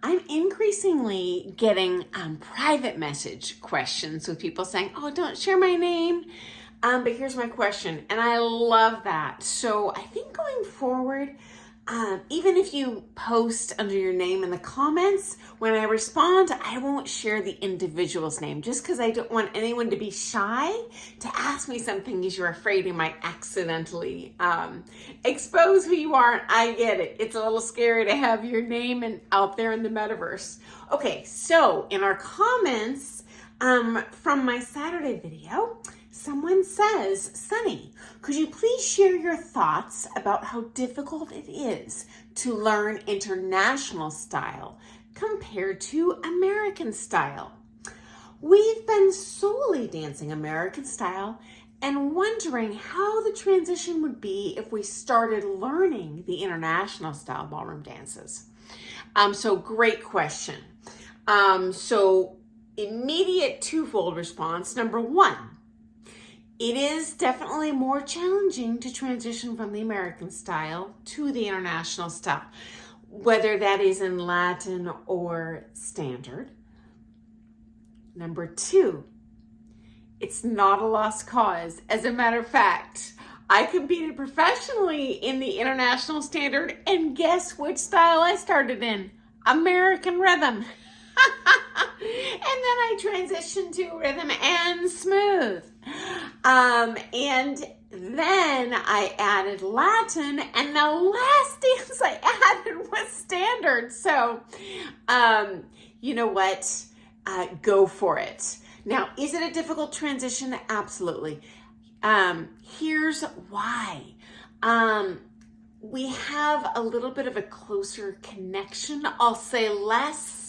I'm increasingly getting private message questions with people saying, oh, don't share my name, but here's my question. And I love that. So I think going forward, even if you post under your name in the comments, when I respond, I won't share the individual's name just because I don't want anyone to be shy to ask me something because you're afraid you might accidentally expose who you are. And I get it. It's a little scary to have your name out there in the metaverse. Okay, so in our comments from my Saturday video, someone says, Sunny, could you please share your thoughts about how difficult it is to learn international style compared to American style? We've been solely dancing American style and wondering how the transition would be if we started learning the international style ballroom dances. So great question. So immediate twofold response. Number one, it is definitely more challenging to transition from the American style to the international style, whether that is in Latin or standard. Number two, it's not a lost cause. As a matter of fact, I competed professionally in the international standard, and guess which style I started in? American rhythm. And then I transitioned to rhythm and smooth. And then I added Latin, and the last dance I added was standard. So, you know what? Go for it. Now, is it a difficult transition? Absolutely. Here's why. We have a little bit of a closer connection. I'll say less.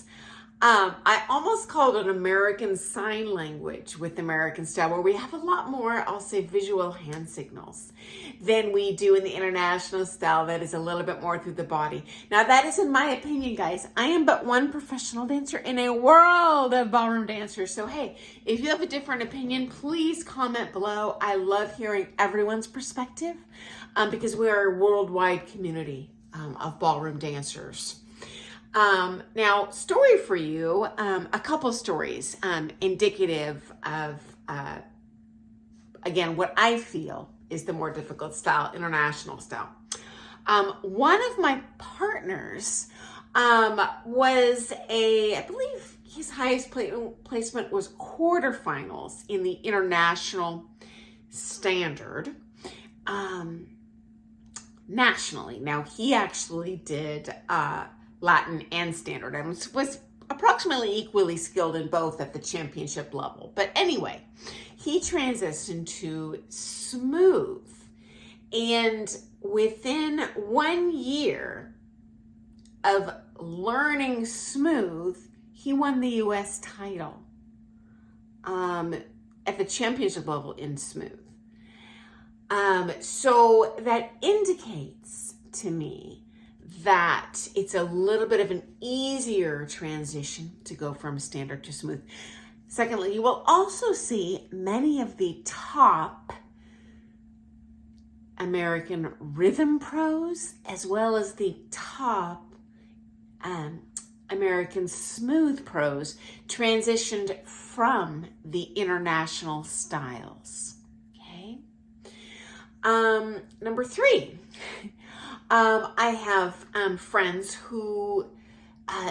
I almost called it American Sign Language with American style, where we have a lot more, I'll say, visual hand signals than we do in the international style that is a little bit more through the body. Now, that is in my opinion, guys. I am but one professional dancer in a world of ballroom dancers. So, hey, if you have a different opinion, please comment below. I love hearing everyone's perspective because we are a worldwide community of ballroom dancers. Now, story for you, a couple stories indicative of, again, what I feel is the more difficult style, international style. One of my partners was I believe his highest placement was quarterfinals in the international standard nationally. Now, he actually did Latin and standard and was approximately equally skilled in both at the championship level. But anyway, he transitioned to smooth, and within 1 year of learning smooth, he won the US title at the championship level in smooth. So that indicates to me that it's a little bit of an easier transition to go from standard to smooth. Secondly, you will also see many of the top American rhythm pros, as well as the top American smooth pros, transitioned from the international styles. Okay. Number three. I have friends who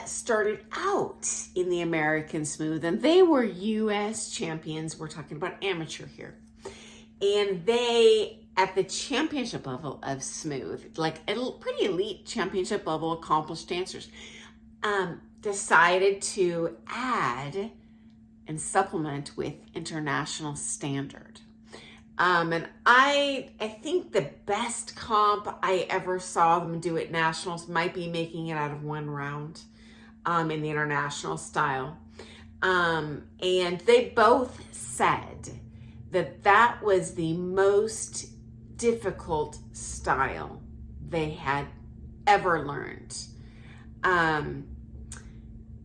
started out in the American smooth, and they were US champions. We're talking about amateur here. And they, at the championship level of smooth, like a pretty elite championship level accomplished dancers, decided to add and supplement with international standard. And I think the best comp I ever saw them do at nationals might be making it out of one round in the international style. And they both said that that was the most difficult style they had ever learned. And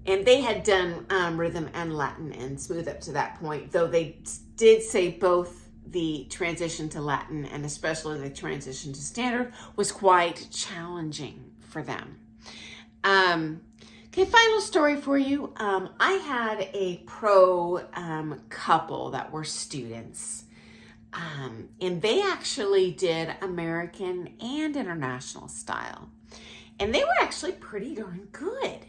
they had done rhythm and Latin and smooth up to that point, though they did say both the transition to Latin and especially the transition to standard was quite challenging for them. Okay, final story for you. I had a pro couple that were students. And they actually did American and international style. And they were actually pretty darn good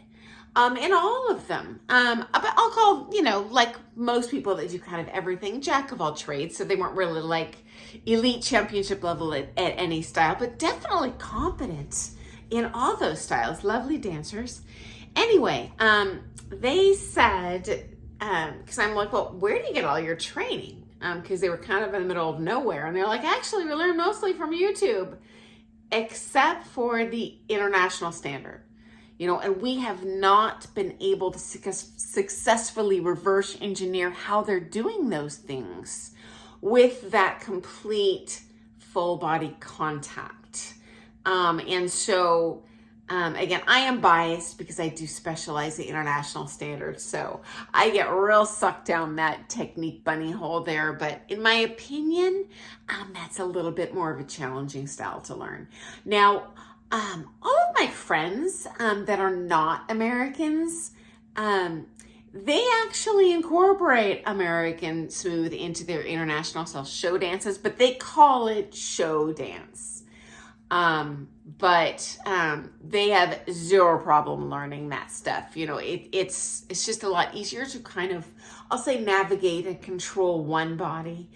in all of them. But I'll call, like most people that do kind of everything, jack of all trades. So they weren't really like elite championship level at any style, but definitely competent in all those styles. Lovely dancers. Anyway, they said, because I'm like, well, where do you get all your training? Because they were kind of in the middle of nowhere. And they're like, actually, we learn mostly from YouTube, except for the international standard. And we have not been able to successfully reverse engineer how they're doing those things with that complete full body contact. And so, again, I am biased because I do specialize in international standards. So I get real sucked down that technique bunny hole there. But in my opinion, that's a little bit more of a challenging style to learn. Now, all of my friends that are not Americans, they actually incorporate American Smooth into their international style show dances, but they call it show dance. But they have zero problem learning that stuff. It's just a lot easier to kind of, I'll say, navigate and control one body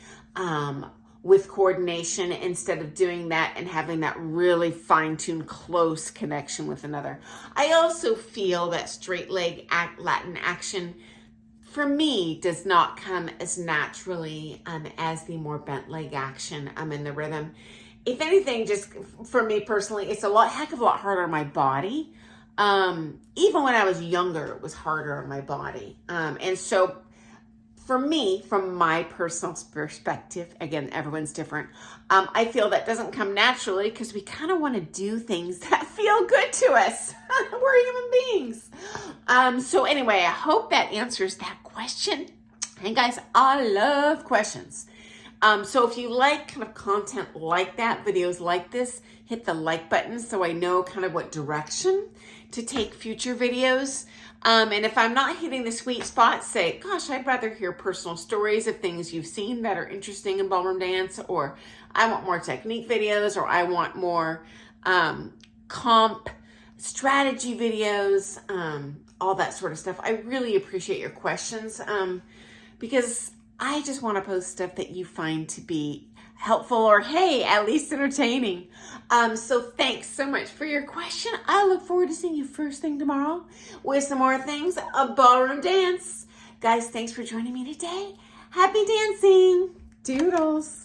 with coordination instead of doing that and having that really fine-tuned close connection with another. I also feel that straight leg Latin action for me does not come as naturally as the more bent leg action in the rhythm. If anything, just for me personally, it's a heck of a lot harder on my body. Even when I was younger, it was harder on my body. And so for me, from my personal perspective, again, everyone's different. I feel that doesn't come naturally because we kind of want to do things that feel good to us. We're human beings. So anyway, I hope that answers that question. And guys, I love questions. So if you like kind of content like that, videos like this, hit the like button so I know kind of what direction to take future videos. And if I'm not hitting the sweet spot, say, gosh, I'd rather hear personal stories of things you've seen that are interesting in ballroom dance, or I want more technique videos, or I want more comp strategy videos, all that sort of stuff. I really appreciate your questions because I just want to post stuff that you find to be helpful or, hey, at least entertaining. So thanks so much for your question. I look forward to seeing you first thing tomorrow with some more things of ballroom dance. Guys, thanks for joining me today. Happy dancing. Doodles.